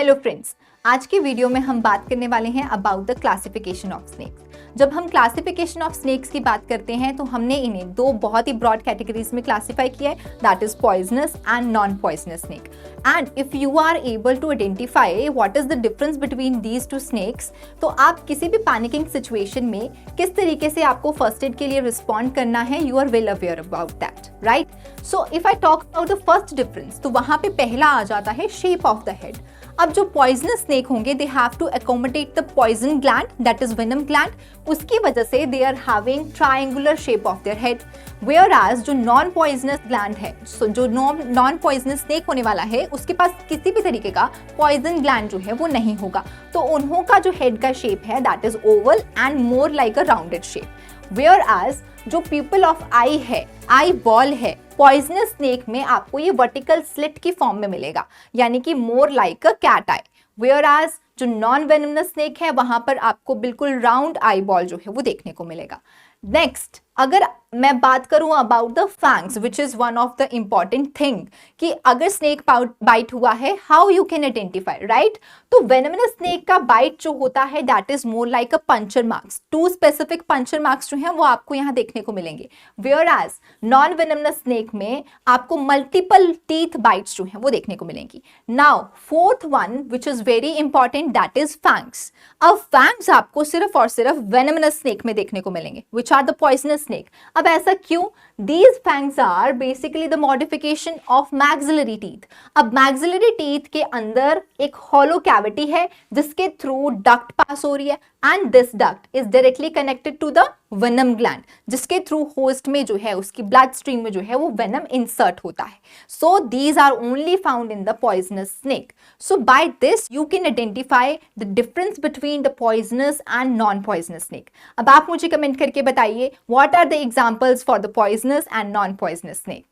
Hello friends, आज के video में हम बात करने वाले हैं about the classification of snakes. जब हम क्लासिफिकेशन ऑफ स्नेक्स की बात करते हैं तो हमने इन्हें दो बहुत ही ब्रॉड कैटेगरीज में क्लासिफाई किया है, that is poisonous and non poisonous snake. And if you are able to identify what is the difference between these two snakes, तो आप किसी भी पैनिकिंग सिचुएशन में किस तरीके से आपको फर्स्ट एड के लिए रिस्पॉन्ड करना है, you are well aware about that, right? So if I talk about the first difference, तो वहां पे पहला आ जाता है शेप ऑफ द हेड। अब जो पॉइजनस स्नेक होंगे they have to accommodate the poison gland, that is venom gland, उसकी वजह से they are having triangular shape of their head. Whereas जो नॉन पॉइजनस ग्लैंड है, सो जो non poisonous snake होने वाला है उसके पास किसी भी तरीके का पॉइजन ग्लैंड जो है वो नहीं होगा, तो उन्हों का जो हेड का शेप है that is oval and more like a rounded shape. Whereas जो पीपल ऑफ आई है, आई बॉल है, पॉइजनस स्नेक में आपको ये वर्टिकल स्लिट की फॉर्म में मिलेगा, यानी कि more like a cat eye. Whereas जो नॉन वेनमस स्नेक है वहां पर आपको बिल्कुल राउंड आई बॉल जो है वो देखने को मिलेगा। नेक्स्ट, अगर मैं बात करूं about the fangs, which is one of the important thing, कि अगर स्नेक बाइट हुआ है, how you can identify, right? तो वेनमस स्नेक का बाइट जो होता है that is more like a puncture marks, two specific puncture marks जो हैं वो आपको यहाँ देखने को मिलेंगे। Whereas non venomous snake में आपको मल्टीपल टीथ बाइट्स जो हैं वो देखने को मिलेंगी। Now fourth one which is very important, that is fangs. अब फैंग्स आपको सिर्फ और सिर्फ वेनमस स्नेक में देखने को मिलेंगे, which are the poisonous snake. अब ऐसा क्यों? These fangs are basically the modification of maxillary teeth. अब maxillary teeth के अंदर एक hollow cavity है जिसके थ्रू duct पास हो रही है, and this duct is directly connected to the venom gland, जिसके थ्रू host में जो है उसकी blood stream में जो है वो venom insert होता है। So these are only found in the poisonous snake. So by this you can identify the difference between the poisonous and non-poisonous snake. अब आप मुझे कमेंट करके बताइए what are the examples for the poisonous and non-poisonous snake.